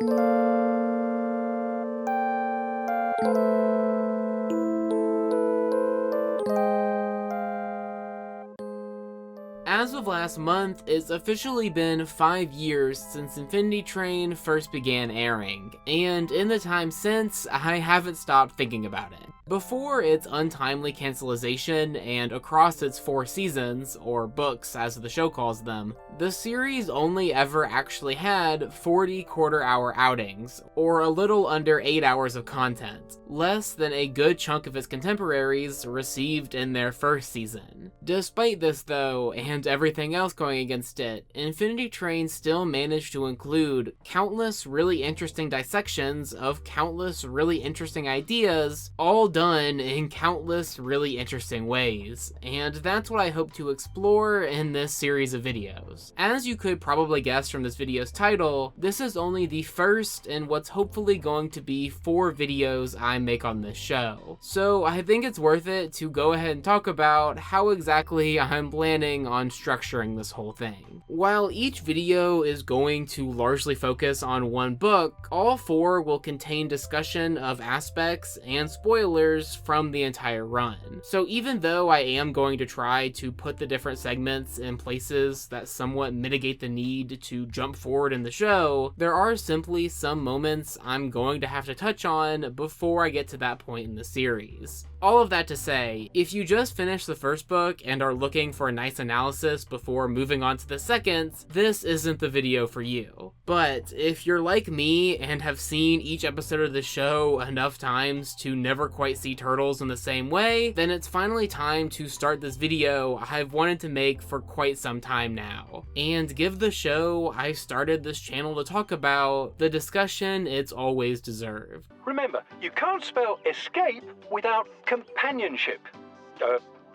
As of last month, it's officially been 5 years since Infinity Train first began airing, and in the time since, I haven't stopped thinking about it. Before its untimely cancellation and across its 4 seasons, or books as the show calls them, the series only ever actually had 40 quarter-hour outings, or a little under 8 hours of content, less than a good chunk of its contemporaries received in their first season. Despite this though, and everything else going against it, Infinity Train still managed to include countless really interesting dissections of countless really interesting ideas, all done in countless really interesting ways, and that's what I hope to explore in this series of videos. As you could probably guess from this video's title, this is only the first in what's hopefully going to be 4 videos I make on this show, so I think it's worth it to go ahead and talk about how exactly I'm planning on structuring this whole thing. While each video is going to largely focus on one book, all 4 will contain discussion of aspects and spoilers from the entire run. So even though I am going to try to put the different segments in places that somewhat mitigate the need to jump forward in the show, there are simply some moments I'm going to have to touch on before I get to that point in the series. All of that to say, if you just finished the first book and are looking for a nice analysis before moving on to the second, this isn't the video for you. But if you're like me and have seen each episode of the show enough times to never quite see turtles in the same way, then it's finally time to start this video I've wanted to make for quite some time now, and give the show I started this channel to talk about the discussion it's always deserved. Remember, you can't spell escape without companionship.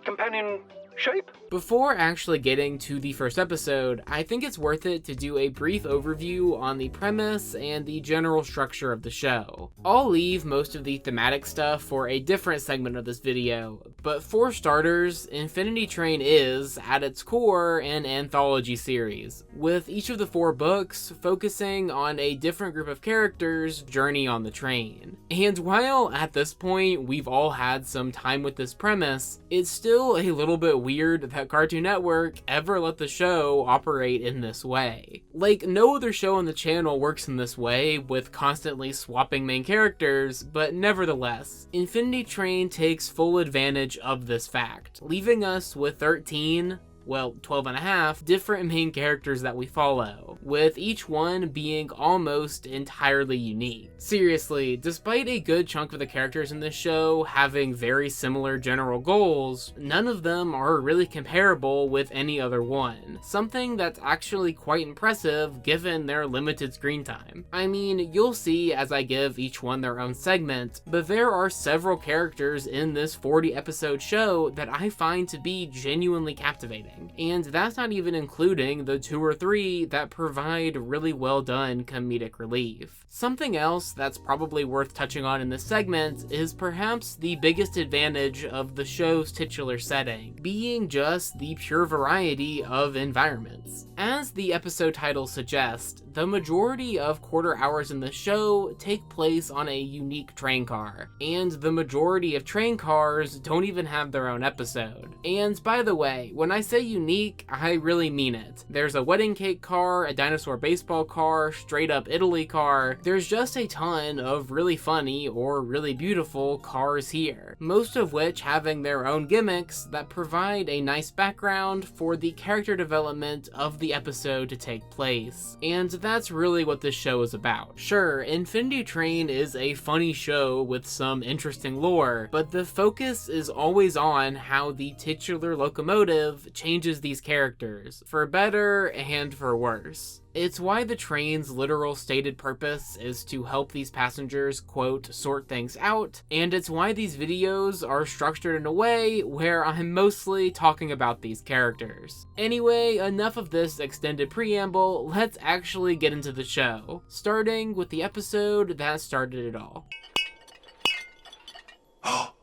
Companionship? Before actually getting to the first episode, I think it's worth it to do a brief overview on the premise and the general structure of the show. I'll leave most of the thematic stuff for a different segment of this video, but for starters, Infinity Train is, at its core, an anthology series, with each of the 4 books focusing on a different group of characters' journey on the train. And while at this point we've all had some time with this premise, it's still a little bit weird that Cartoon Network ever let the show operate in this way. Like, no other show on the channel works in this way, with constantly swapping main characters, but nevertheless, Infinity Train takes full advantage of this fact, leaving us with 13, well, 12 and a half different main characters that we follow, with each one being almost entirely unique. Seriously, despite a good chunk of the characters in this show having very similar general goals, none of them are really comparable with any other one, something that's actually quite impressive given their limited screen time. I mean, you'll see as I give each one their own segment, but there are several characters in this 40 episode show that I find to be genuinely captivating. And that's not even including the 2 or 3 that provide really well done comedic relief. Something else that's probably worth touching on in this segment is perhaps the biggest advantage of the show's titular setting, being just the pure variety of environments. As the episode title suggests, the majority of quarter hours in the show take place on a unique train car, and the majority of train cars don't even have their own episode. And by the way, when I say unique, I really mean it. There's a wedding cake car, a dinosaur baseball car, straight up Italy car. There's just a ton of really funny or really beautiful cars here, most of which having their own gimmicks that provide a nice background for the character development of the episode to take place. And that's really what this show is about. Sure, Infinity Train is a funny show with some interesting lore, but the focus is always on how the titular locomotive changes these characters, for better and for worse. It's why the train's literal stated purpose is to help these passengers, quote, sort things out, and it's why these videos are structured in a way where I'm mostly talking about these characters. Anyway, enough of this extended preamble, let's actually get into the show, starting with the episode that started it all.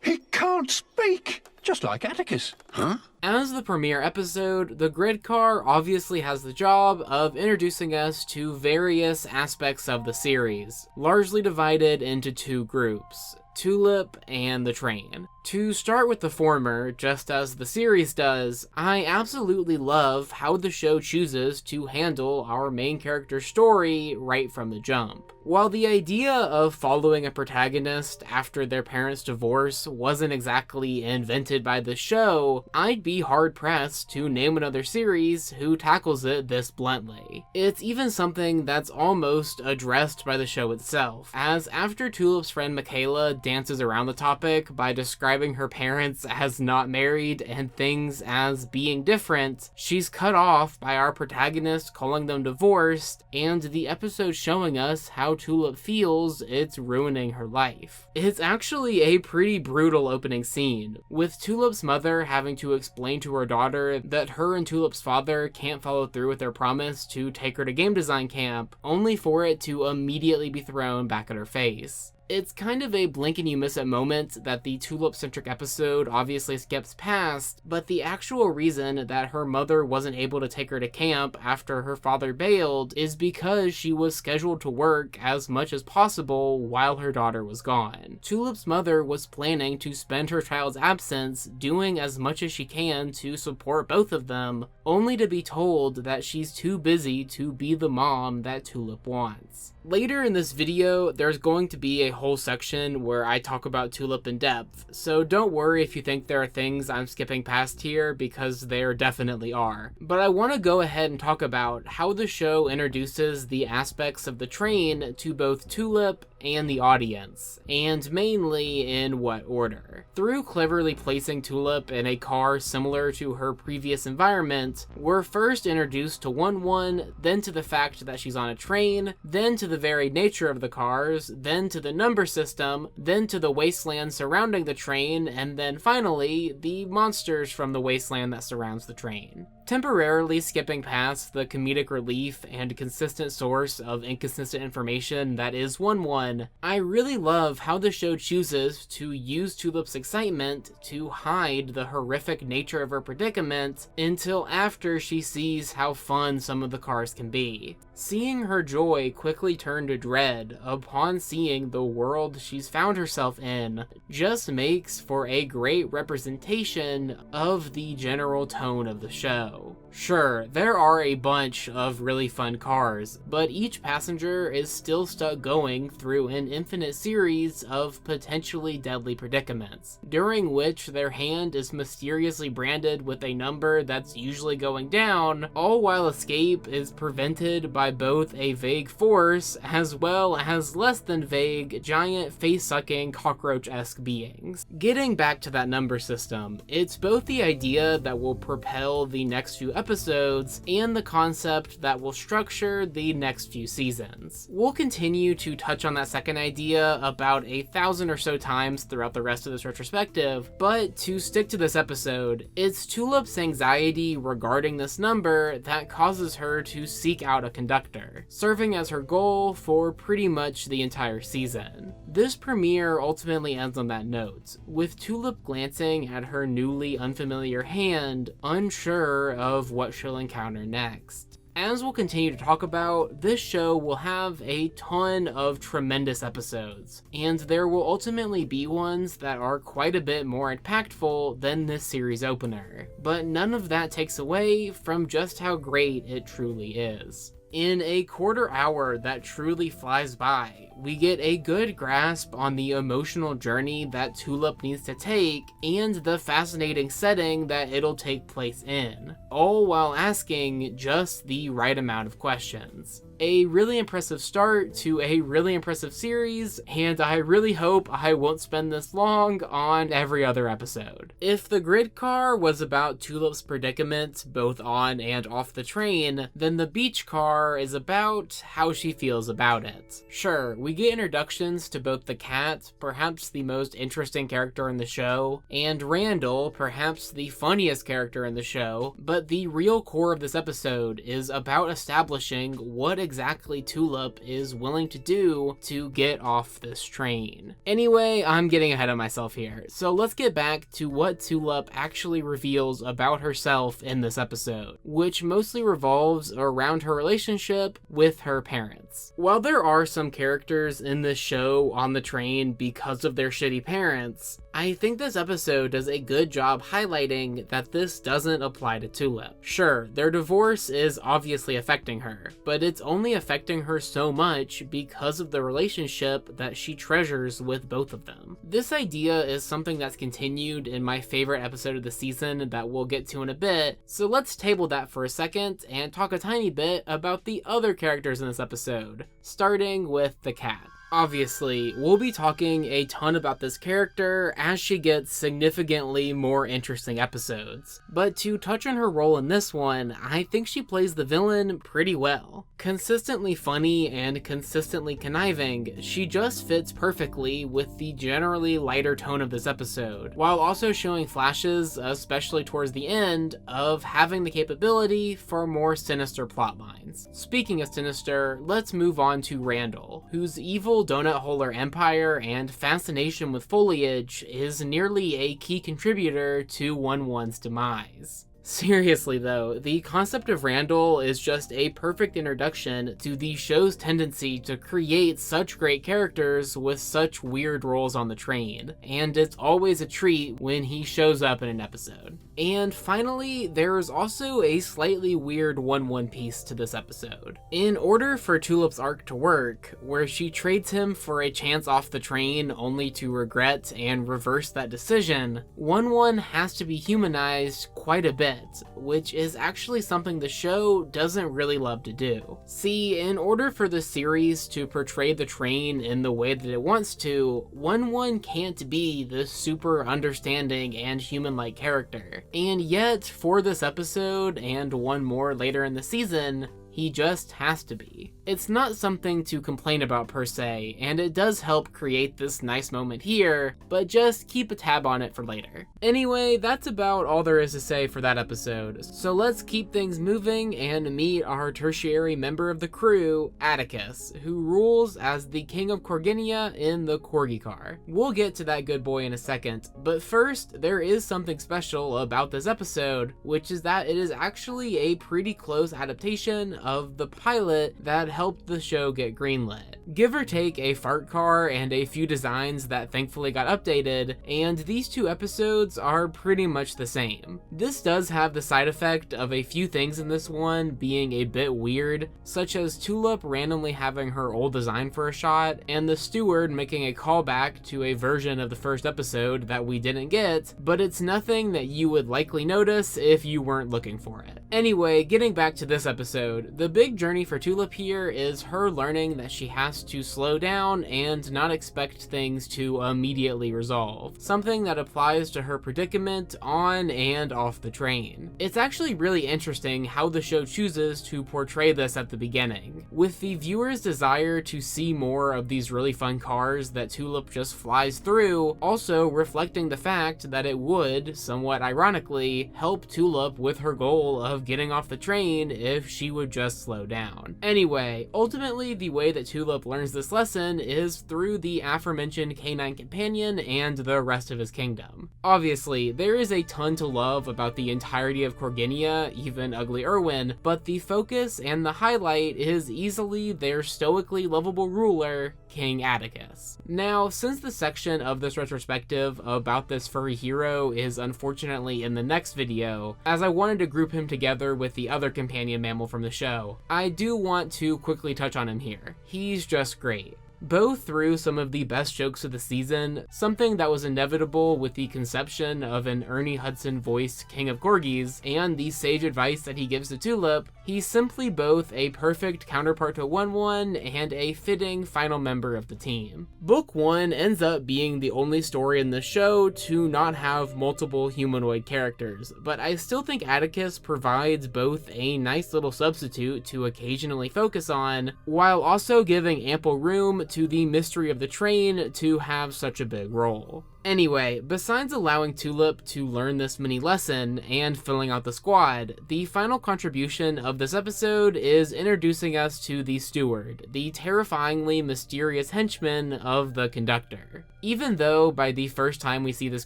He can't can't speak. Just like Atticus. Huh? As the premiere episode, the grid car obviously has the job of introducing us to various aspects of the series, largely divided into two groups, Tulip and the train. To start with the former, just as the series does, I absolutely love how the show chooses to handle our main character's story right from the jump. While the idea of following a protagonist after their parents' divorce wasn't exactly invented by the show, I'd be hard-pressed to name another series who tackles it this bluntly. It's even something that's almost addressed by the show itself, as after Tulip's friend Michaela dances around the topic by describing her parents as not married and things as being different, she's cut off by our protagonist calling them divorced, and the episode showing us how Tulip feels it's ruining her life. It's actually a pretty brutal opening scene, with Tulip's mother having to explain to her daughter that her and Tulip's father can't follow through with their promise to take her to game design camp, only for it to immediately be thrown back at her face. It's kind of a blink and you miss it moment that the Tulip-centric episode obviously skips past, but the actual reason that her mother wasn't able to take her to camp after her father bailed is because she was scheduled to work as much as possible while her daughter was gone. Tulip's mother was planning to spend her child's absence doing as much as she can to support both of them, only to be told that she's too busy to be the mom that Tulip wants. Later in this video, there's going to be a whole section where I talk about Tulip in depth, so don't worry if you think there are things I'm skipping past here, because there definitely are. But I want to go ahead and talk about how the show introduces the aspects of the train to both Tulip and the audience, and mainly in what order. Through cleverly placing Tulip in a car similar to her previous environment, we're first introduced to 1-1, then to the fact that she's on a train, then to the varied nature of the cars, then to the number system, then to the wasteland surrounding the train, and then finally, the monsters from the wasteland that surrounds the train. Temporarily skipping past the comedic relief and consistent source of inconsistent information that is 1-1, I really love how the show chooses to use Tulip's excitement to hide the horrific nature of her predicament until after she sees how fun some of the cars can be. Seeing her joy quickly turn to dread upon seeing the world she's found herself in just makes for a great representation of the general tone of the show. Sure, there are a bunch of really fun cars, but each passenger is still stuck going through an infinite series of potentially deadly predicaments, during which their hand is mysteriously branded with a number that's usually going down, all while escape is prevented by both a vague force as well as less than vague, giant, face-sucking, cockroach-esque beings. Getting back to that number system, it's both the idea that will propel the next few episodes and the concept that will structure the next few seasons. We'll continue to touch on that second idea about 1,000 or so times throughout the rest of this retrospective, but to stick to this episode, it's Tulip's anxiety regarding this number that causes her to seek out a conductor, serving as her goal for pretty much the entire season. This premiere ultimately ends on that note, with Tulip glancing at her newly unfamiliar hand, unsure of what she'll encounter next. As we'll continue to talk about, this show will have a ton of tremendous episodes, and there will ultimately be ones that are quite a bit more impactful than this series opener, but none of that takes away from just how great it truly is. In a quarter hour that truly flies by, we get a good grasp on the emotional journey that Tulip needs to take and the fascinating setting that it'll take place in, all while asking just the right amount of questions. A really impressive start to a really impressive series, and I really hope I won't spend this long on every other episode. If the grid car was about Tulip's predicament both on and off the train, then the beach car is about how she feels about it. Sure, we get introductions to both the cat, perhaps the most interesting character in the show, and Randall, perhaps the funniest character in the show, but the real core of this episode is about establishing what exactly Tulip is willing to do to get off this train. Anyway, I'm getting ahead of myself here, so let's get back to what Tulip actually reveals about herself in this episode, which mostly revolves around her relationship with her parents. While there are some characters in this show on the train because of their shitty parents, I think this episode does a good job highlighting that this doesn't apply to Tulip. Sure, their divorce is obviously affecting her, but it's only affecting her so much because of the relationship that she treasures with both of them. This idea is something that's continued in my favorite episode of the season that we'll get to in a bit, so let's table that for a second and talk a tiny bit about the other characters in this episode, starting with the cat. Obviously, we'll be talking a ton about this character as she gets significantly more interesting episodes, but to touch on her role in this one, I think she plays the villain pretty well. Consistently funny and consistently conniving, she just fits perfectly with the generally lighter tone of this episode, while also showing flashes, especially towards the end, of having the capability for more sinister plot lines. Speaking of sinister, let's move on to Randall, whose evil donut holder empire and fascination with foliage is nearly a key contributor to 1-1's demise. Seriously though, the concept of Randall is just a perfect introduction to the show's tendency to create such great characters with such weird roles on the train, and it's always a treat when he shows up in an episode. And finally, there's also a slightly weird 1-1 piece to this episode. In order for Tulip's arc to work, where she trades him for a chance off the train only to regret and reverse that decision, 1-1 has to be humanized quite a bit, which is actually something the show doesn't really love to do. See, in order for the series to portray the train in the way that it wants to, 1-1 can't be this super understanding and human-like character. And yet, for this episode, and one more later in the season, he just has to be. It's not something to complain about per se, and it does help create this nice moment here, but just keep a tab on it for later. Anyway, that's about all there is to say for that episode, so let's keep things moving and meet our tertiary member of the crew, Atticus, who rules as the King of Corginia in the Corgi car. We'll get to that good boy in a second, but first, there is something special about this episode, which is that it is actually a pretty close adaptation of the pilot that helped the show get greenlit. Give or take a fart car and a few designs that thankfully got updated, and these two episodes are pretty much the same. This does have the side effect of a few things in this one being a bit weird, such as Tulip randomly having her old design for a shot, and the steward making a callback to a version of the first episode that we didn't get, but it's nothing that you would likely notice if you weren't looking for it. Anyway, getting back to this episode, the big journey for Tulip here is her learning that she has to slow down and not expect things to immediately resolve, something that applies to her predicament on and off the train. It's actually really interesting how the show chooses to portray this at the beginning, with the viewer's desire to see more of these really fun cars that Tulip just flies through, also reflecting the fact that it would, somewhat ironically, help Tulip with her goal of getting off the train if she would just slow down. Anyway, ultimately the way that Tulip learns this lesson is through the aforementioned canine companion and the rest of his kingdom. Obviously, there is a ton to love about the entirety of Corginia, even Ugly Erwin, but the focus and the highlight is easily their stoically lovable ruler, King Atticus. Now, since the section of this retrospective about this furry hero is unfortunately in the next video, as I wanted to group him together with the other companion mammal from the show, I do want to quickly touch on him here. He's just great. Both through some of the best jokes of the season, something that was inevitable with the conception of an Ernie Hudson-voiced King of Corgis, and the sage advice that he gives to Tulip, he's simply both a perfect counterpart to 1-1 and a fitting final member of the team. Book 1 ends up being the only story in the show to not have multiple humanoid characters, but I still think Atticus provides both a nice little substitute to occasionally focus on, while also giving ample room to the mystery of the train to have such a big role. Anyway, besides allowing Tulip to learn this mini lesson and filling out the squad, the final contribution of this episode is introducing us to the Steward, the terrifyingly mysterious henchman of the conductor. Even though by the first time we see this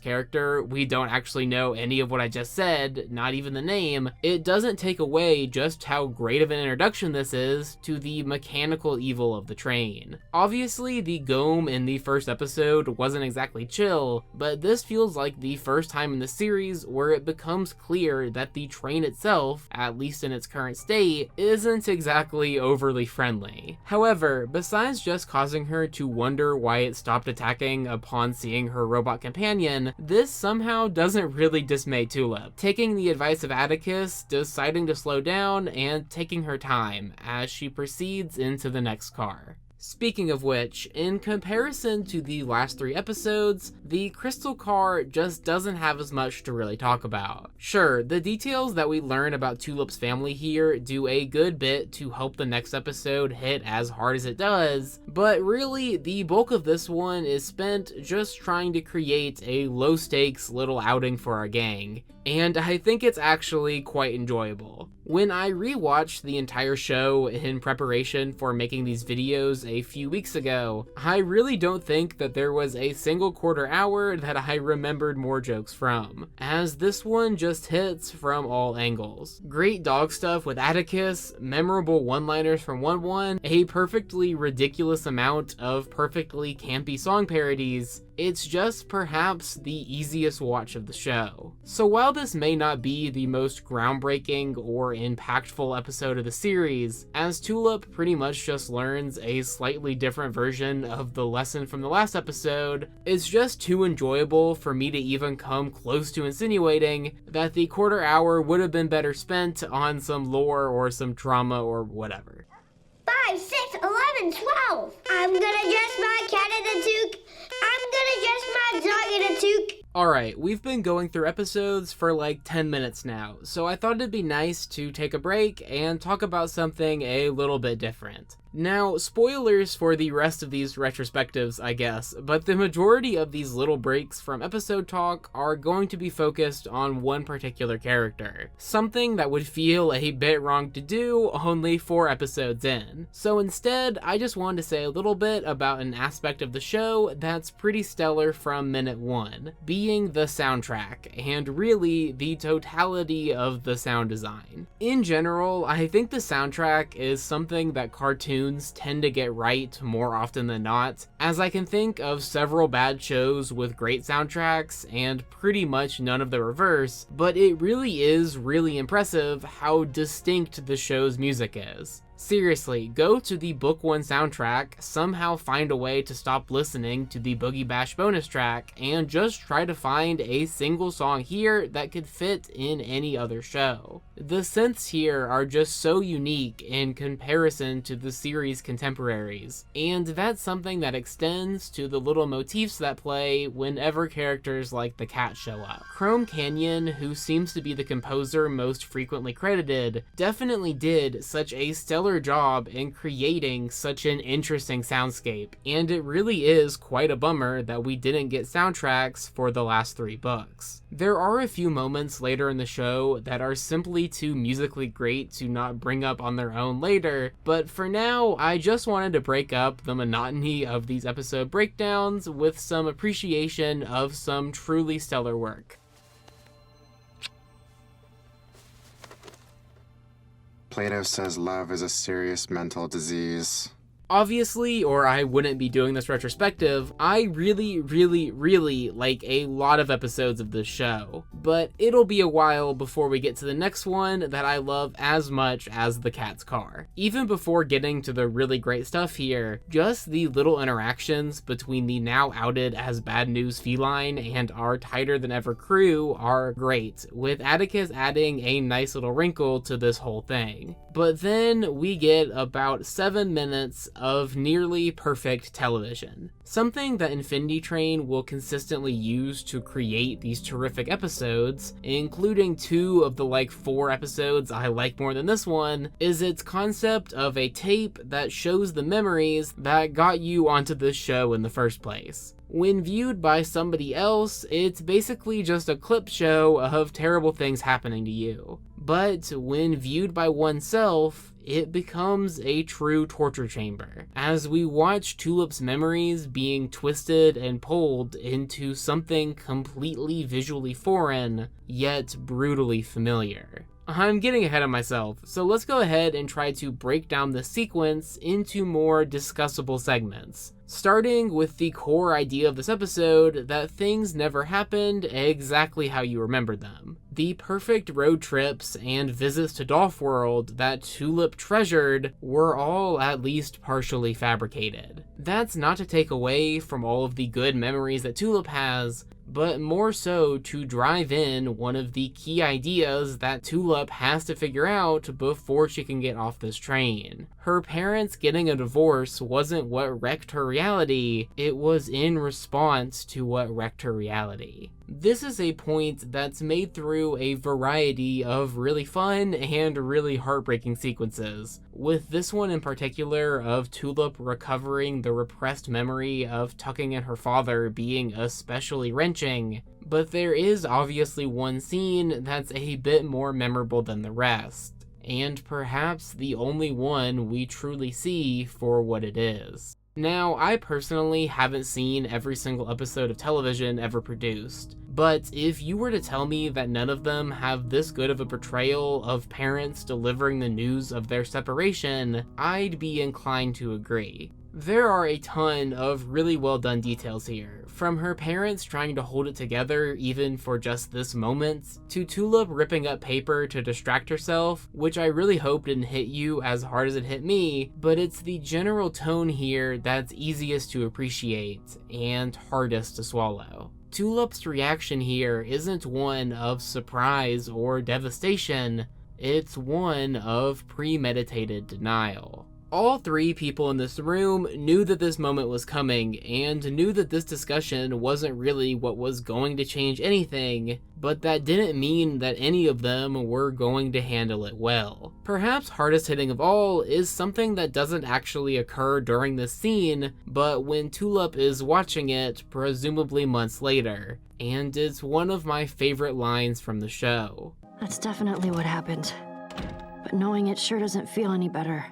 character, we don't actually know any of what I just said, not even the name, it doesn't take away just how great of an introduction this is to the mechanical evil of the train. Obviously, the Gome in the first episode wasn't exactly chill, but this feels like the first time in the series where it becomes clear that the train itself, at least in its current state, isn't exactly overly friendly. However, besides just causing her to wonder why it stopped attacking upon seeing her robot companion, this somehow doesn't really dismay Tulip, taking the advice of Atticus, deciding to slow down, and taking her time as she proceeds into the next car. Speaking of which, in comparison to the last 3 episodes, the Crystal Car just doesn't have as much to really talk about. Sure, the details that we learn about Tulip's family here do a good bit to help the next episode hit as hard as it does, but really, the bulk of this one is spent just trying to create a low-stakes little outing for our gang, and I think it's actually quite enjoyable. When I rewatched the entire show in preparation for making these videos a few weeks ago, I really don't think that there was a single quarter hour that I remembered more jokes from, as this one just hits from all angles. Great dog stuff with Atticus, memorable one-liners from 1-1, a perfectly ridiculous amount of perfectly campy song parodies. It's just perhaps the easiest watch of the show. So while this may not be the most groundbreaking or impactful episode of the series, as Tulip pretty much just learns a slightly different version of the lesson from the last episode, it's just too enjoyable for me to even come close to insinuating that the quarter hour would have been better spent on some lore or some drama or whatever. 5, 6, 11, 12. I'm gonna dress my cat in a toque. I'm gonna dress my dog in a toque. Alright, we've been going through episodes for like 10 minutes now, so I thought it'd be nice to take a break and talk about something a little bit different. Now, spoilers for the rest of these retrospectives, I guess, but the majority of these little breaks from episode talk are going to be focused on one particular character. Something that would feel a bit wrong to do only 4 episodes in. So instead, I just wanted to say a little bit about an aspect of the show that's pretty stellar from minute 1, being the soundtrack, and really the totality of the sound design. In general, I think the soundtrack is something that cartoons tend to get right more often than not, as I can think of several bad shows with great soundtracks and pretty much none of the reverse, but it really is really impressive how distinct the show's music is. Seriously, go to the Book 1 soundtrack, somehow find a way to stop listening to the Boogie Bash bonus track, and just try to find a single song here that could fit in any other show. The synths here are just so unique in comparison to the series' contemporaries, and that's something that extends to the little motifs that play whenever characters like the cat show up. Chrome Canyon, who seems to be the composer most frequently credited, definitely did such a stellar job in creating such an interesting soundscape, and it really is quite a bummer that we didn't get soundtracks for the last 3 books. There are a few moments later in the show that are simply too musically great to not bring up on their own later, but for now, I just wanted to break up the monotony of these episode breakdowns with some appreciation of some truly stellar work. Plato says love is a serious mental disease. Obviously, or I wouldn't be doing this retrospective, I really like a lot of episodes of this show, but it'll be a while before we get to the next one that I love as much as The Cat's Car. Even before getting to the really great stuff here, just the little interactions between the now outed as bad news feline and our tighter than ever crew are great, with Atticus adding a nice little wrinkle to this whole thing. But then we get about 7 minutes of nearly perfect television. Something that Infinity Train will consistently use to create these terrific episodes, including 2 of the 4 episodes I like more than this one, is its concept of a tape that shows the memories that got you onto this show in the first place. When viewed by somebody else, it's basically just a clip show of terrible things happening to you. But when viewed by oneself, it becomes a true torture chamber, as we watch Tulip's memories being twisted and pulled into something completely visually foreign, yet brutally familiar. I'm getting ahead of myself, so let's go ahead and try to break down the sequence into more discussable segments. Starting with the core idea of this episode, that things never happened exactly how you remembered them. The perfect road trips and visits to Dolph World that Tulip treasured were all at least partially fabricated. That's not to take away from all of the good memories that Tulip has, but more so to drive in one of the key ideas that Tulip has to figure out before she can get off this train. Her parents getting a divorce wasn't what wrecked her reality, it was in response to what wrecked her reality. This is a point that's made through a variety of really fun and really heartbreaking sequences, with this one in particular of Tulip recovering the repressed memory of tucking in her father being especially wrenching, but there is obviously one scene that's a bit more memorable than the rest, and perhaps the only one we truly see for what it is. Now, I personally haven't seen every single episode of television ever produced, but if you were to tell me that none of them have this good of a portrayal of parents delivering the news of their separation, I'd be inclined to agree. There are a ton of really well done details here, from her parents trying to hold it together even for just this moment, to Tulip ripping up paper to distract herself, which I really hope didn't hit you as hard as it hit me, but it's the general tone here that's easiest to appreciate and hardest to swallow. Tulip's reaction here isn't one of surprise or devastation, it's one of premeditated denial. All three people in this room knew that this moment was coming and knew that this discussion wasn't really what was going to change anything, but that didn't mean that any of them were going to handle it well. Perhaps hardest hitting of all is something that doesn't actually occur during this scene, but when Tulip is watching it, presumably months later, and it's one of my favorite lines from the show. That's definitely what happened, but knowing it sure doesn't feel any better.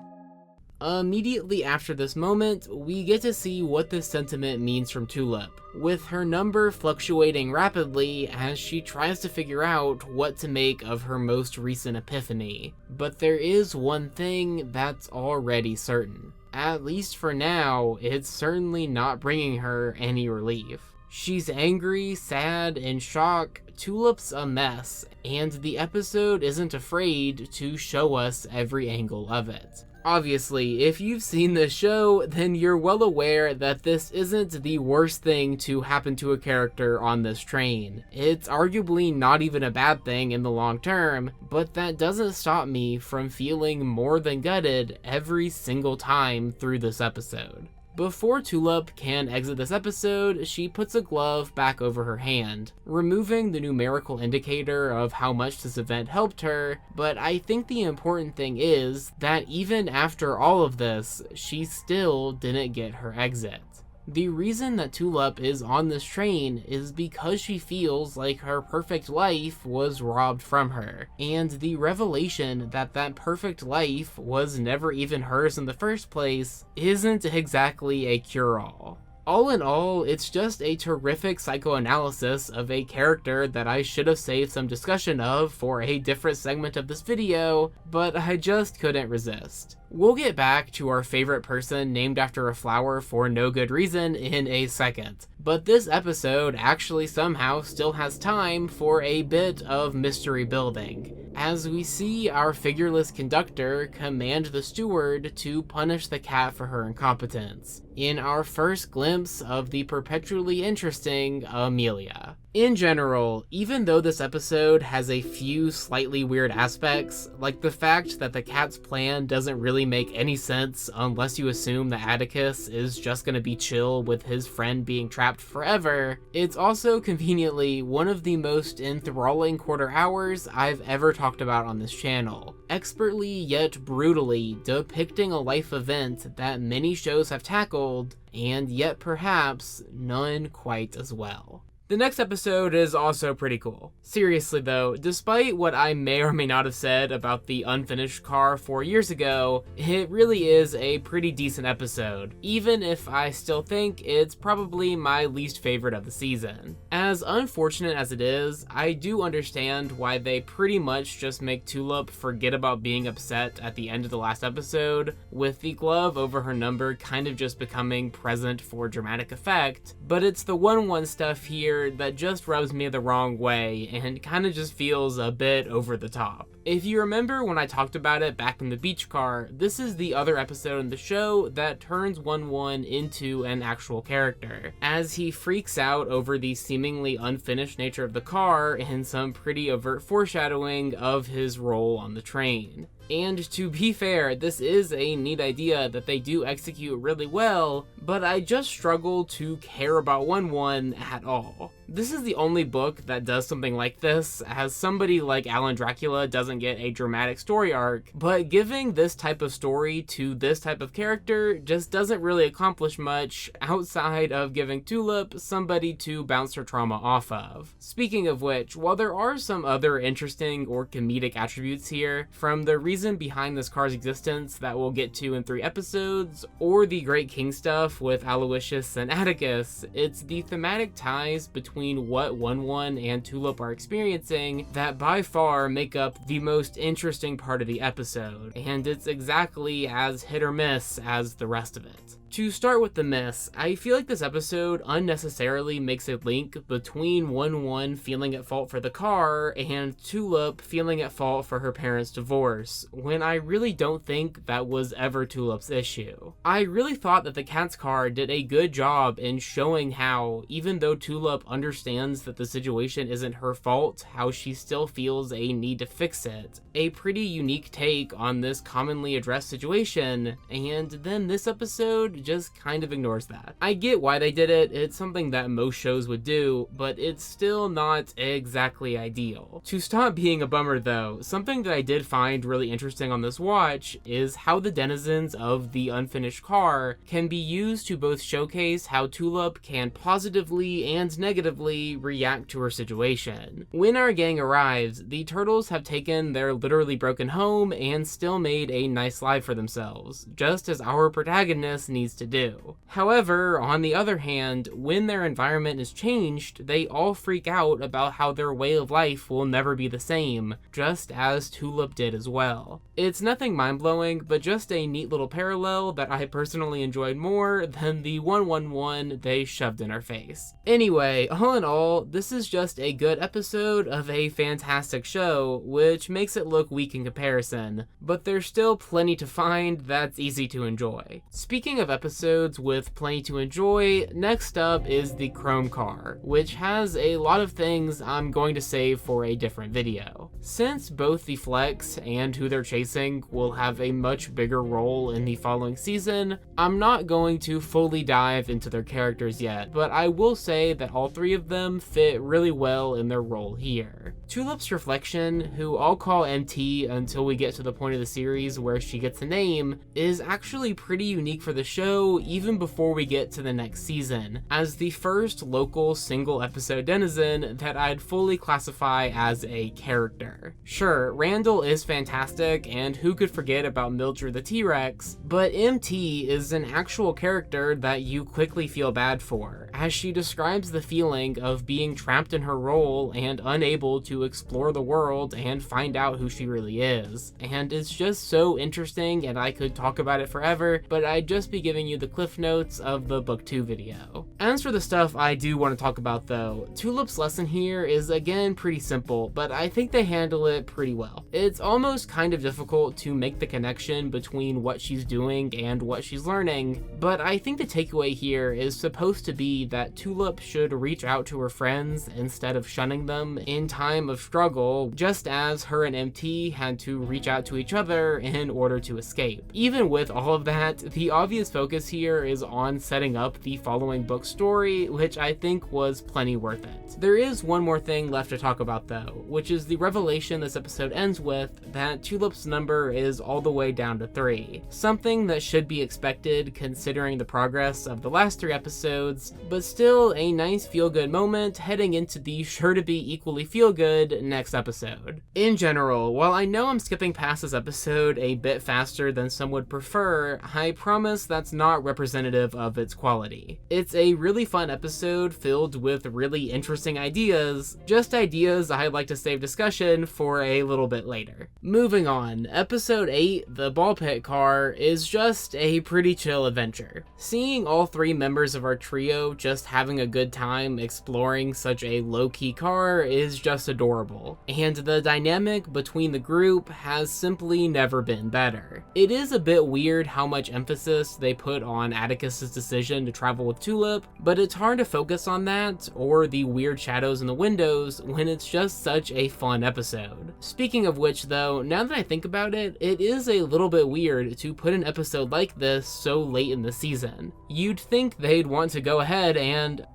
Immediately after this moment, we get to see what this sentiment means from Tulip, with her number fluctuating rapidly as she tries to figure out what to make of her most recent epiphany. But there is one thing that's already certain. At least for now, it's certainly not bringing her any relief. She's angry, sad, in shock. Tulip's a mess, and the episode isn't afraid to show us every angle of it. Obviously, if you've seen this show, then you're well aware that this isn't the worst thing to happen to a character on this train. It's arguably not even a bad thing in the long term, but that doesn't stop me from feeling more than gutted every single time through this episode. Before Tulip can exit this episode, she puts a glove back over her hand, removing the numerical indicator of how much this event helped her, but I think the important thing is that even after all of this, she still didn't get her exit. The reason that Tulip is on this train is because she feels like her perfect life was robbed from her, and the revelation that that perfect life was never even hers in the first place isn't exactly a cure-all. All in all, it's just a terrific psychoanalysis of a character that I should have saved some discussion of for a different segment of this video, but I just couldn't resist. We'll get back to our favorite person named after a flower for no good reason in a second, but this episode actually somehow still has time for a bit of mystery building, as we see our figureless conductor command the steward to punish the cat for her incompetence, in our first glimpse of the perpetually interesting Amelia. In general, even though this episode has a few slightly weird aspects, like the fact that the cat's plan doesn't really make any sense unless you assume that Atticus is just gonna be chill with his friend being trapped forever, it's also conveniently one of the most enthralling quarter hours I've ever talked about on this channel, expertly yet brutally depicting a life event that many shows have tackled, and yet perhaps none quite as well. The next episode is also pretty cool. Seriously though, despite what I may or may not have said about the unfinished car 4 years ago, it really is a pretty decent episode, even if I still think it's probably my least favorite of the season. As unfortunate as it is, I do understand why they pretty much just make Tulip forget about being upset at the end of the last episode, with the glove over her number kind of just becoming present for dramatic effect, but it's the 1-1 stuff here that just rubs me the wrong way and kind of just feels a bit over the top. If you remember when I talked about it back in the beach car, this is the other episode in the show that turns 1-1 into an actual character, as he freaks out over the seemingly unfinished nature of the car and some pretty overt foreshadowing of his role on the train. And to be fair, this is a neat idea that they do execute really well, but I just struggle to care about 1-1 at all. This is the only book that does something like this, as somebody like Alan Dracula doesn't get a dramatic story arc, but giving this type of story to this type of character just doesn't really accomplish much outside of giving Tulip somebody to bounce her trauma off of. Speaking of which, while there are some other interesting or comedic attributes here, from the reason behind this car's existence that we'll get to in 3 episodes, or the Great King stuff with Aloysius and Atticus, it's the thematic ties between what 1-1 and Tulip are experiencing that by far make up the most interesting part of the episode, and it's exactly as hit or miss as the rest of it. To start with the miss, I feel like this episode unnecessarily makes a link between 1-1 feeling at fault for the car and Tulip feeling at fault for her parents' divorce, when I really don't think that was ever Tulip's issue. I really thought that the cat's car did a good job in showing how, even though Tulip understands that the situation isn't her fault, how she still feels a need to fix it. A pretty unique take on this commonly addressed situation, and then this episode just kind of ignores that. I get why they did it, it's something that most shows would do, but it's still not exactly ideal. To stop being a bummer though, something that I did find really interesting on this watch is how the denizens of the unfinished car can be used to both showcase how Tulip can positively and negatively react to her situation. When our gang arrives, the turtles have taken their literally broken home and still made a nice life for themselves, just as our protagonist needs to do. However, on the other hand, when their environment is changed, they all freak out about how their way of life will never be the same, just as Tulip did as well. It's nothing mind-blowing, but just a neat little parallel that I personally enjoyed more than the 1-1-1 they shoved in our face. Anyway, all in all, this is just a good episode of a fantastic show, which makes it look weak in comparison, but there's still plenty to find that's easy to enjoy. Speaking of episodes with plenty to enjoy, next up is the Chrome Car, which has a lot of things I'm going to save for a different video. Since both the Flex and who they're chasing will have a much bigger role in the following season, I'm not going to fully dive into their characters yet, but I will say that all 3 of them fit really well in their role here. Tulip's reflection, who I'll call MT until we get to the point of the series where she gets a name, is actually pretty unique for the show even before we get to the next season, as the first local single episode denizen that I'd fully classify as a character. Sure, Randall is fantastic, and who could forget about Mildred the T-Rex, but MT is an actual character that you quickly feel bad for, as she describes the feeling of being trapped in her role and unable to explore the world and find out who she really is. And it's just so interesting, and I could talk about it forever, but I'd just be giving you the cliff notes of the book 2 video. As for the stuff I do want to talk about though, Tulip's lesson here is again pretty simple, but I think they handle it pretty well. It's almost kind of difficult to make the connection between what she's doing and what she's learning, but I think the takeaway here is supposed to be that Tulip should reach out to her friends instead of shunning them in time of struggle, just as her and MT had to reach out to each other in order to escape. Even with all of that, the obvious focus here is on setting up the following book story, which I think was plenty worth it. There is one more thing left to talk about though, which is the revelation this episode ends with that Tulip's number is all the way down to 3. Something that should be expected considering the progress of the last 3 episodes, but still a nice feel-good moment heading into the sure-to-be equally feel-good next episode. In general, while I know I'm skipping past this episode a bit faster than some would prefer, I promise that's not representative of its quality. It's a really fun episode filled with really interesting ideas, just ideas I'd like to save discussion for a little bit later. Moving on, episode 8, the ball pit car, is just a pretty chill adventure. Seeing all 3 members of our trio just having a good time exploring such a low-key car is just adorable, and the dynamic between the group has simply never been better. It is a bit weird how much emphasis they put on Atticus's decision to travel with Tulip, but it's hard to focus on that or the weird shadows in the windows when it's just such a fun episode. Speaking of which though, now that I think about it, it is a little bit weird to put an episode like this so late in the season. You'd think they'd want to go ahead and...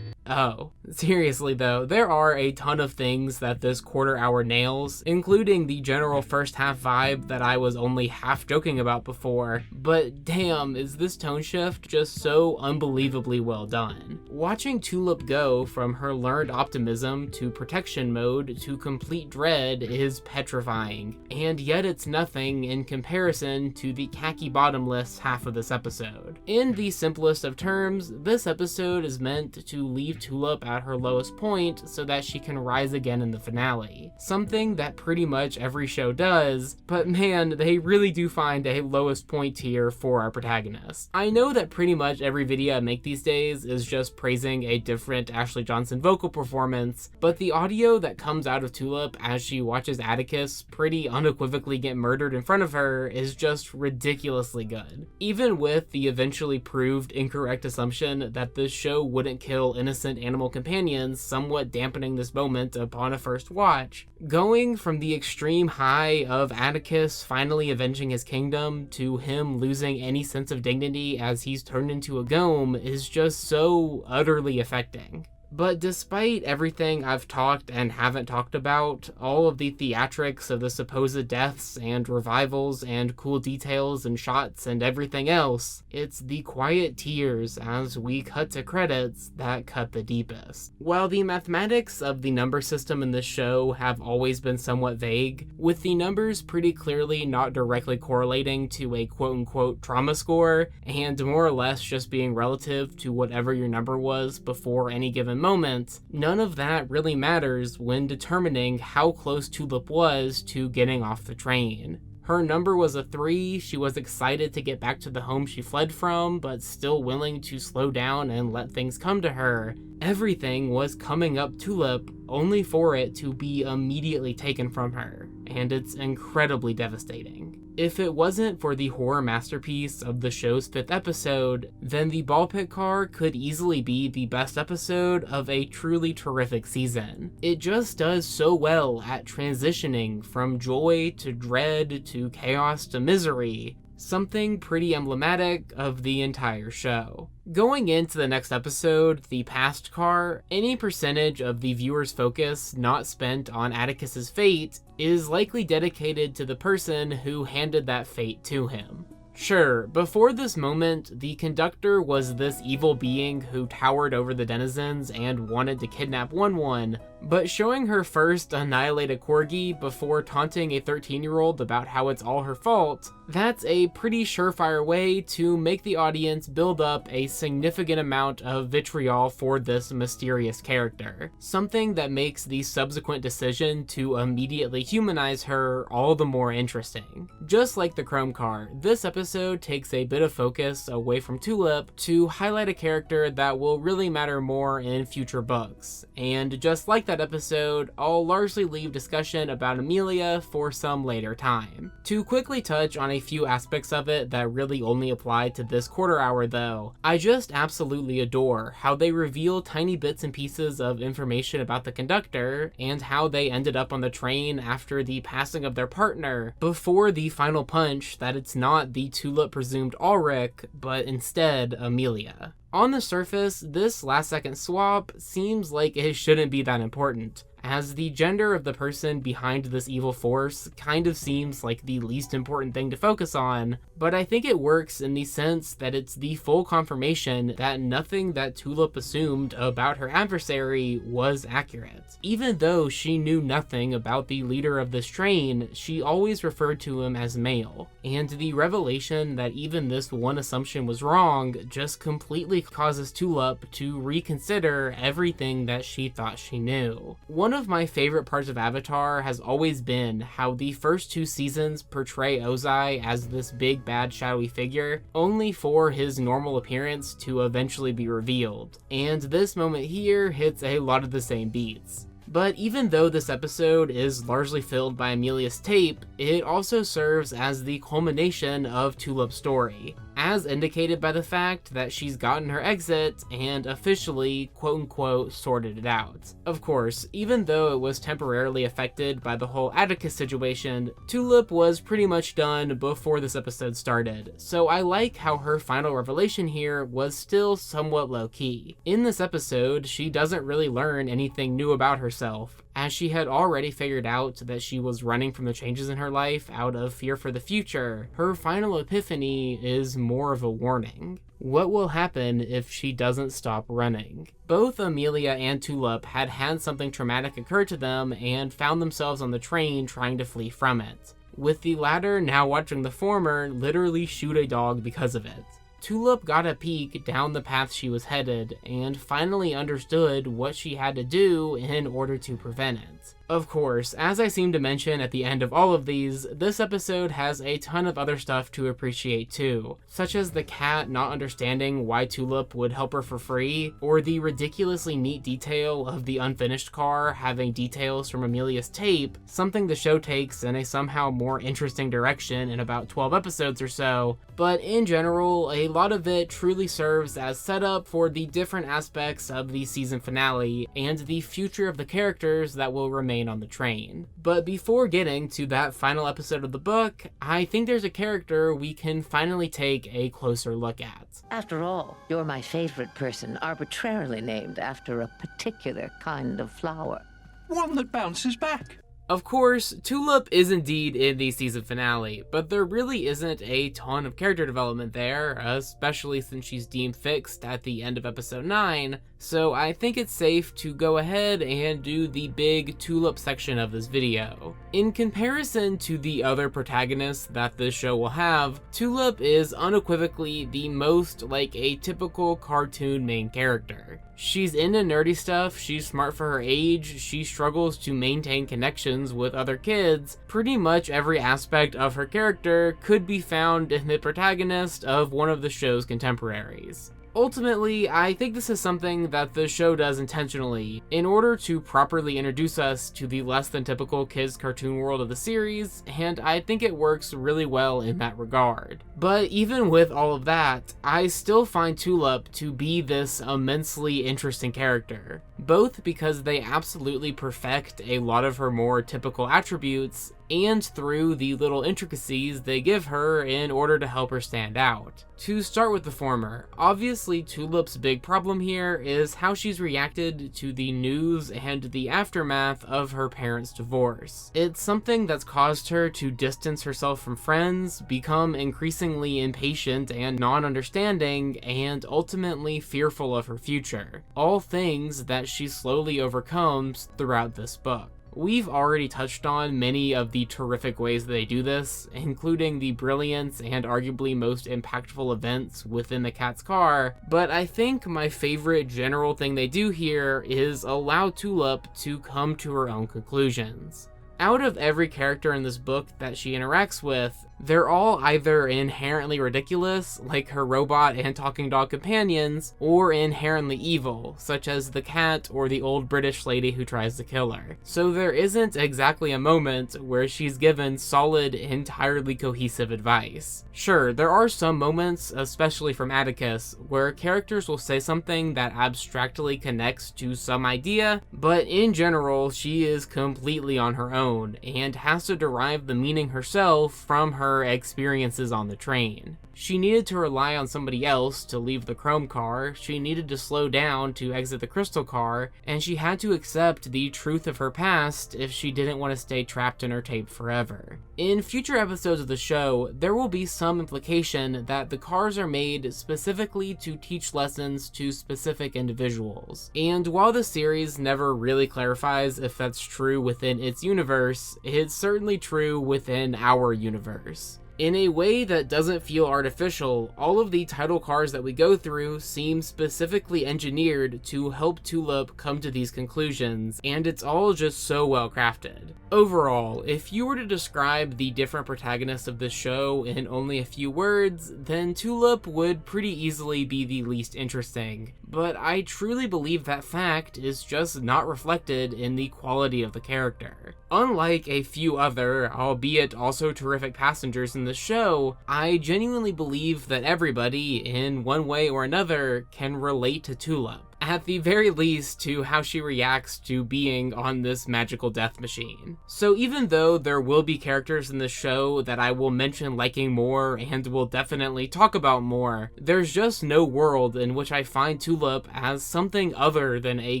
Oh, seriously though, there are a ton of things that this quarter hour nails, including the general first half vibe that I was only half joking about before, but damn, is this tone shift just so unbelievably well done. Watching Tulip go from her learned optimism to protection mode to complete dread is petrifying, and yet it's nothing in comparison to the khaki bottomless half of this episode. In the simplest of terms, this episode is meant to leave Tulip at her lowest point so that she can rise again in the finale. Something that pretty much every show does, but man, they really do find a lowest point here for our protagonist. I know that pretty much every video I make these days is just praising a different Ashley Johnson vocal performance, but the audio that comes out of Tulip as she watches Atticus pretty unequivocally get murdered in front of her is just ridiculously good. Even with the eventually proved incorrect assumption that this show wouldn't kill innocent animal companions somewhat dampening this moment upon a first watch. Going from the extreme high of Atticus finally avenging his kingdom to him losing any sense of dignity as he's turned into a gnome is just so utterly affecting. But despite everything I've talked and haven't talked about, all of the theatrics of the supposed deaths and revivals and cool details and shots and everything else, it's the quiet tears as we cut to credits that cut the deepest. While the mathematics of the number system in this show have always been somewhat vague, with the numbers pretty clearly not directly correlating to a quote-unquote trauma score, and more or less just being relative to whatever your number was before any given moment, none of that really matters when determining how close Tulip was to getting off the train. Her number was a 3, she was excited to get back to the home she fled from, but still willing to slow down and let things come to her. Everything was coming up Tulip, only for it to be immediately taken from her, and it's incredibly devastating. If it wasn't for the horror masterpiece of the show's 5th episode, then the ball pit car could easily be the best episode of a truly terrific season. It just does so well at transitioning from joy to dread to chaos to misery, something pretty emblematic of the entire show. Going into the next episode, the past car, any percentage of the viewer's focus not spent on Atticus's fate is likely dedicated to the person who handed that fate to him. Sure, before this moment, the conductor was this evil being who towered over the denizens and wanted to kidnap One-One, but showing her first annihilate a corgi before taunting a 13-year-old about how it's all her fault, that's a pretty surefire way to make the audience build up a significant amount of vitriol for this mysterious character. Something that makes the subsequent decision to immediately humanize her all the more interesting. Just like the Chrome car, this episode takes a bit of focus away from Tulip to highlight a character that will really matter more in future books. And just like that episode, I'll largely leave discussion about Amelia for some later time. To quickly touch on a few aspects of it that really only apply to this quarter hour though, I just absolutely adore how they reveal tiny bits and pieces of information about the conductor and how they ended up on the train after the passing of their partner before the final punch that it's not the Tulip presumed Ulrich, but instead Amelia. On the surface, this last-second swap seems like it shouldn't be that important, as the gender of the person behind this evil force kind of seems like the least important thing to focus on, but I think it works in the sense that it's the full confirmation that nothing that Tulip assumed about her adversary was accurate. Even though she knew nothing about the leader of this train, she always referred to him as male, and the revelation that even this one assumption was wrong just completely causes Tulip to reconsider everything that she thought she knew. One of my favorite parts of Avatar has always been how the first 2 seasons portray Ozai as this big bad shadowy figure, only for his normal appearance to eventually be revealed, and this moment here hits a lot of the same beats. But even though this episode is largely filled by Amelia's tape, it also serves as the culmination of Tulip's story, as indicated by the fact that she's gotten her exit and officially, quote-unquote, sorted it out. Of course, even though it was temporarily affected by the whole Atticus situation, Tulip was pretty much done before this episode started, so I like how her final revelation here was still somewhat low-key. In this episode, she doesn't really learn anything new about herself, as she had already figured out that she was running from the changes in her life out of fear for the future. Her final epiphany is more of a warning. What will happen if she doesn't stop running? Both Amelia and Tulip had something traumatic occur to them and found themselves on the train trying to flee from it, with the latter now watching the former literally shoot a dog because of it. Tulip got a peek down the path she was headed and finally understood what she had to do in order to prevent it. Of course, as I seem to mention at the end of all of these, this episode has a ton of other stuff to appreciate too, such as the cat not understanding why Tulip would help her for free, or the ridiculously neat detail of the unfinished car having details from Amelia's tape, something the show takes in a somehow more interesting direction in about 12 episodes or so, but in general, a lot of it truly serves as setup for the different aspects of the season finale and the future of the characters that will remain on the train. But before getting to that final episode of the book, I think there's a character we can finally take a closer look at. After all, you're my favorite person, arbitrarily named after a particular kind of flower. One that bounces back. Of course, Tulip is indeed in the season finale, but there really isn't a ton of character development there, especially since she's deemed fixed at the end of episode 9, so I think it's safe to go ahead and do the big Tulip section of this video. In comparison to the other protagonists that this show will have, Tulip is unequivocally the most like a typical cartoon main character. She's into nerdy stuff, she's smart for her age, she struggles to maintain connections with other kids. Pretty much every aspect of her character could be found in the protagonist of one of the show's contemporaries. Ultimately, I think this is something that the show does intentionally, in order to properly introduce us to the less than typical kids cartoon world of the series, and I think it works really well in that regard. But even with all of that, I still find Tulip to be this immensely interesting character, both because they absolutely perfect a lot of her more typical attributes, and through the little intricacies they give her in order to help her stand out. To start with the former, obviously Tulip's big problem here is how she's reacted to the news and the aftermath of her parents' divorce. It's something that's caused her to distance herself from friends, become increasingly impatient and non-understanding, and ultimately fearful of her future. All things that she slowly overcomes throughout this book. We've already touched on many of the terrific ways that they do this, including the brilliance and arguably most impactful events within the cat's car, but I think my favorite general thing they do here is allow Tulip to come to her own conclusions. Out of every character in this book that she interacts with, they're all either inherently ridiculous, like her robot and talking dog companions, or inherently evil, such as the cat or the old British lady who tries to kill her. So there isn't exactly a moment where she's given solid, entirely cohesive advice. Sure, there are some moments, especially from Atticus, where characters will say something that abstractly connects to some idea, but in general, she is completely on her own, and has to derive the meaning herself from her experiences on the train. She needed to rely on somebody else to leave the chrome car, she needed to slow down to exit the crystal car, and she had to accept the truth of her past if she didn't want to stay trapped in her tape forever. In future episodes of the show, there will be some implication that the cars are made specifically to teach lessons to specific individuals. And while the series never really clarifies if that's true within its universe, it's certainly true within our universe. In a way that doesn't feel artificial, all of the title cards that we go through seem specifically engineered to help Tulip come to these conclusions, and it's all just so well crafted. Overall, if you were to describe the different protagonists of this show in only a few words, then Tulip would pretty easily be the least interesting. But I truly believe that fact is just not reflected in the quality of the character. Unlike a few other, albeit also terrific passengers in the show, I genuinely believe that everybody, in one way or another, can relate to Tulip. At the very least, to how she reacts to being on this magical death machine. So even though there will be characters in the show that I will mention liking more and will definitely talk about more, there's just no world in which I find Tulip as something other than a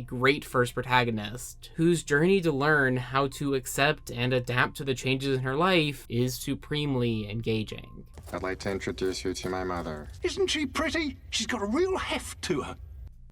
great first protagonist, whose journey to learn how to accept and adapt to the changes in her life is supremely engaging. I'd like to introduce you to my mother. Isn't she pretty? She's got a real heft to her.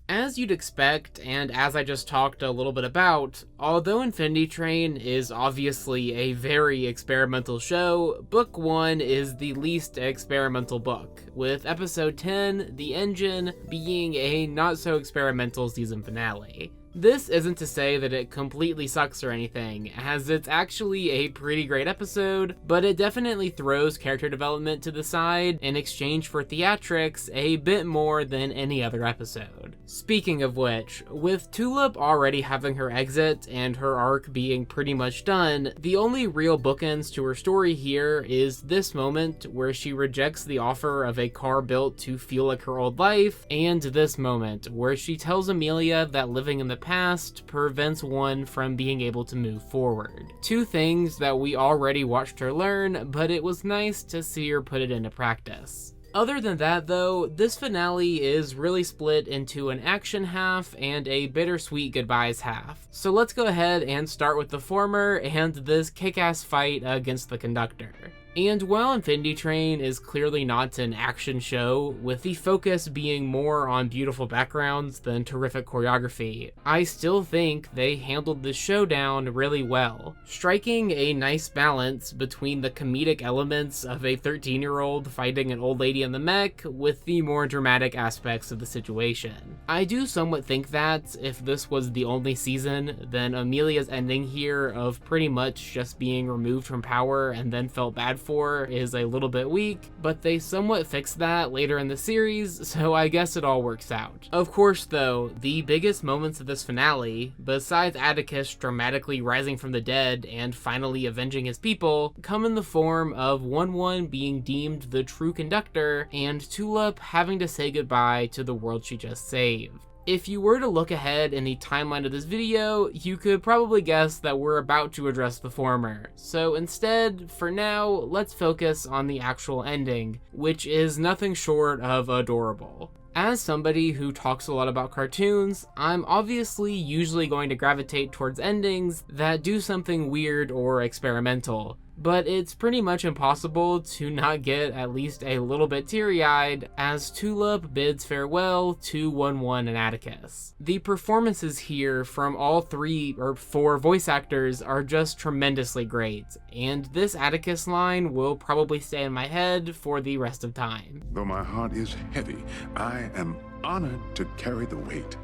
As you'd expect, and as I just talked a little bit about, although Infinity Train is obviously a very experimental show, Book 1 is the least experimental book, with Episode 10, The Engine, being a not-so-experimental season finale. This isn't to say that it completely sucks or anything, as it's actually a pretty great episode, but it definitely throws character development to the side in exchange for theatrics a bit more than any other episode. Speaking of which, with Tulip already having her exit and her arc being pretty much done, the only real bookends to her story here is this moment where she rejects the offer of a car built to feel like her old life, and this moment where she tells Amelia that living in the past prevents one from being able to move forward. Two things that we already watched her learn, but it was nice to see her put it into practice. Other than that though, this finale is really split into an action half and a bittersweet goodbyes half. So let's go ahead and start with the former and this kick-ass fight against the conductor. And while Infinity Train is clearly not an action show, with the focus being more on beautiful backgrounds than terrific choreography, I still think they handled the showdown really well, striking a nice balance between the comedic elements of a 13-year-old fighting an old lady in the mech with the more dramatic aspects of the situation. I do somewhat think that if this was the only season, then Amelia's ending here of pretty much just being removed from power and then felt bad for is a little bit weak, but they somewhat fixed that later in the series, so I guess it all works out. Of course though, the biggest moments of this finale, besides Atticus dramatically rising from the dead and finally avenging his people, come in the form of 1-1 being deemed the true conductor and Tulip having to say goodbye to the world she just saved. If you were to look ahead in the timeline of this video, you could probably guess that we're about to address the former. So instead, for now, let's focus on the actual ending, which is nothing short of adorable. As somebody who talks a lot about cartoons, I'm obviously usually going to gravitate towards endings that do something weird or experimental. But it's pretty much impossible to not get at least a little bit teary-eyed as Tulip bids farewell to 1-1 and Atticus. The performances here from all 3 or 4 voice actors are just tremendously great, and this Atticus line will probably stay in my head for the rest of time. Though my heart is heavy, I am honored to carry the weight,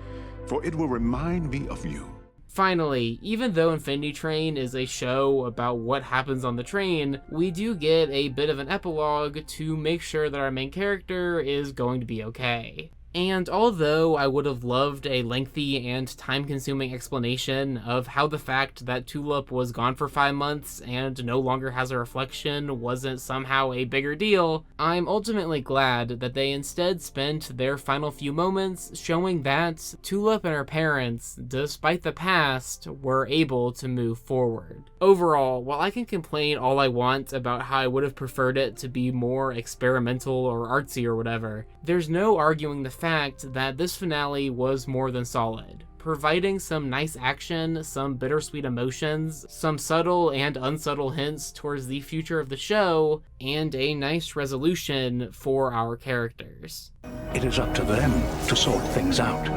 for it will remind me of you. Finally, even though Infinity Train is a show about what happens on the train, we do get a bit of an epilogue to make sure that our main character is going to be okay. And although I would have loved a lengthy and time-consuming explanation of how the fact that Tulip was gone for 5 months and no longer has a reflection wasn't somehow a bigger deal, I'm ultimately glad that they instead spent their final few moments showing that Tulip and her parents, despite the past, were able to move forward. Overall, while I can complain all I want about how I would have preferred it to be more experimental or artsy or whatever, there's no arguing the fact that this finale was more than solid, providing some nice action, some bittersweet emotions, some subtle and unsubtle hints towards the future of the show, and a nice resolution for our characters. It is up to them to sort things out.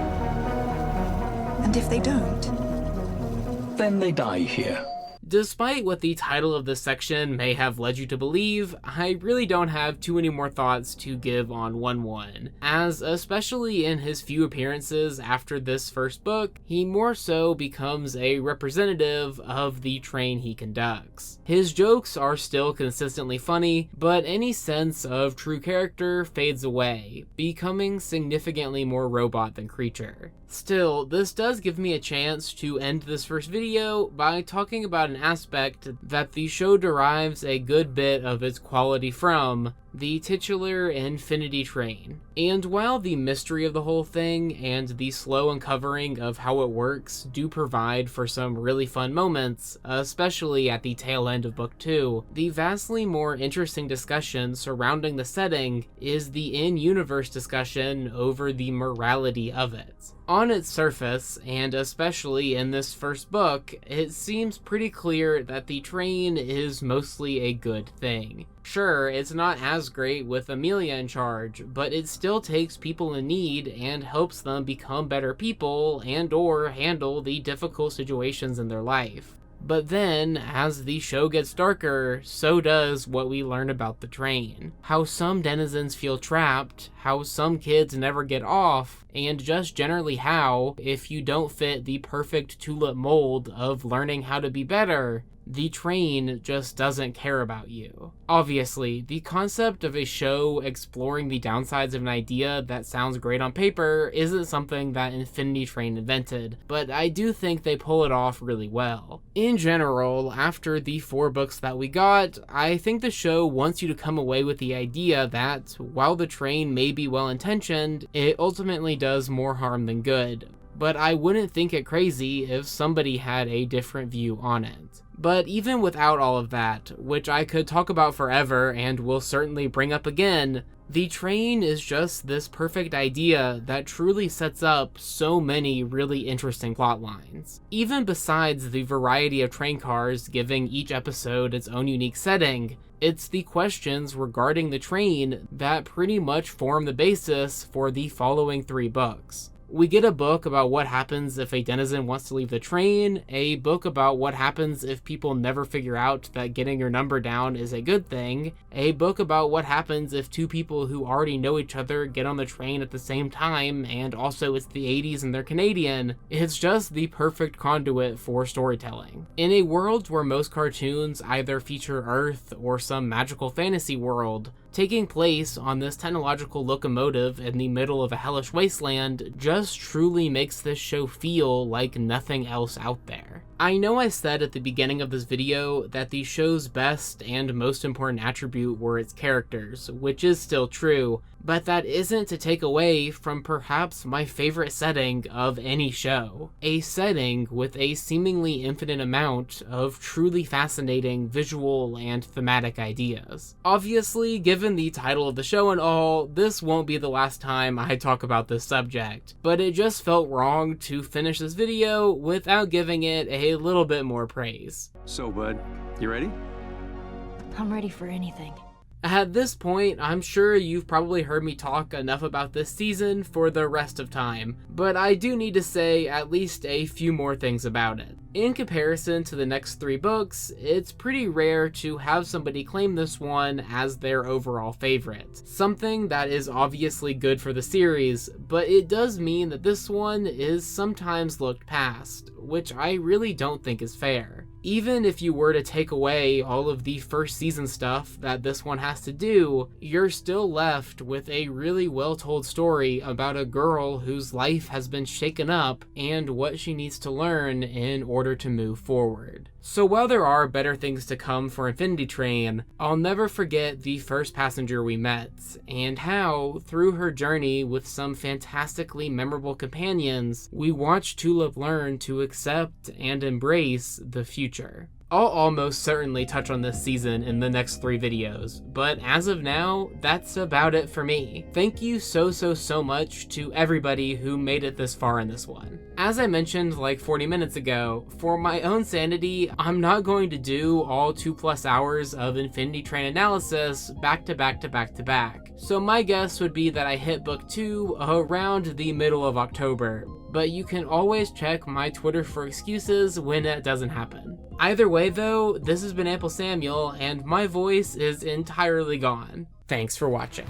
And if they don't? Then they die here. Despite what the title of this section may have led you to believe, I really don't have too many more thoughts to give on 1-1, as especially in his few appearances after this first book, he more so becomes a representative of the train he conducts. His jokes are still consistently funny, but any sense of true character fades away, becoming significantly more robot than creature. Still, this does give me a chance to end this first video by talking about an aspect that the show derives a good bit of its quality from, the titular Infinity Train. And while the mystery of the whole thing and the slow uncovering of how it works do provide for some really fun moments, especially at the tail end of book 2, the vastly more interesting discussion surrounding the setting is the in-universe discussion over the morality of it. On its surface, and especially in this first book, it seems pretty clear that the train is mostly a good thing. Sure, it's not as great with Amelia in charge, but it still takes people in need and helps them become better people and/or handle the difficult situations in their life. But then, as the show gets darker, so does what we learn about the train. How some denizens feel trapped, how some kids never get off, and just generally how, if you don't fit the perfect Tulip mold of learning how to be better, the train just doesn't care about you. Obviously, the concept of a show exploring the downsides of an idea that sounds great on paper isn't something that Infinity Train invented, but I do think they pull it off really well. In general, after the 4 books that we got, I think the show wants you to come away with the idea that, while the train may be well-intentioned, it ultimately does more harm than good. But I wouldn't think it crazy if somebody had a different view on it. But even without all of that, which I could talk about forever and will certainly bring up again, the train is just this perfect idea that truly sets up so many really interesting plot lines. Even besides the variety of train cars giving each episode its own unique setting, it's the questions regarding the train that pretty much form the basis for the following 3 books. We get a book about what happens if a denizen wants to leave the train, a book about what happens if people never figure out that getting your number down is a good thing, a book about what happens if 2 people who already know each other get on the train at the same time, and also it's the 80s and they're Canadian. It's just the perfect conduit for storytelling. In a world where most cartoons either feature Earth or some magical fantasy world, taking place on this technological locomotive in the middle of a hellish wasteland just truly makes this show feel like nothing else out there. I know I said at the beginning of this video that the show's best and most important attribute were its characters, which is still true, but that isn't to take away from perhaps my favorite setting of any show. A setting with a seemingly infinite amount of truly fascinating visual and thematic ideas. Obviously, given the title of the show and all, this won't be the last time I talk about this subject, but it just felt wrong to finish this video without giving it a little bit more praise. So, bud, you ready? I'm ready for anything. At this point, I'm sure you've probably heard me talk enough about this season for the rest of time, but I do need to say at least a few more things about it. In comparison to the next 3 books, it's pretty rare to have somebody claim this one as their overall favorite. Something that is obviously good for the series, but it does mean that this one is sometimes looked past, which I really don't think is fair. Even if you were to take away all of the first season stuff that this one has to do, you're still left with a really well-told story about a girl whose life has been shaken up and what she needs to learn in order to move forward. So while there are better things to come for Infinity Train, I'll never forget the first passenger we met, and how, through her journey with some fantastically memorable companions, we watched Tulip learn to accept and embrace the future. I'll almost certainly touch on this season in the next 3 videos, but as of now, that's about it for me. Thank you so much to everybody who made it this far in this one. As I mentioned like 40 minutes ago, for my own sanity, I'm not going to do all 2+ hours of Infinity Train analysis back to back. So my guess would be that I hit book 2 around the middle of October, but you can always check my Twitter for excuses when it doesn't happen. Either way though, this has been AmpleSamuel, and my voice is entirely gone. Thanks for watching.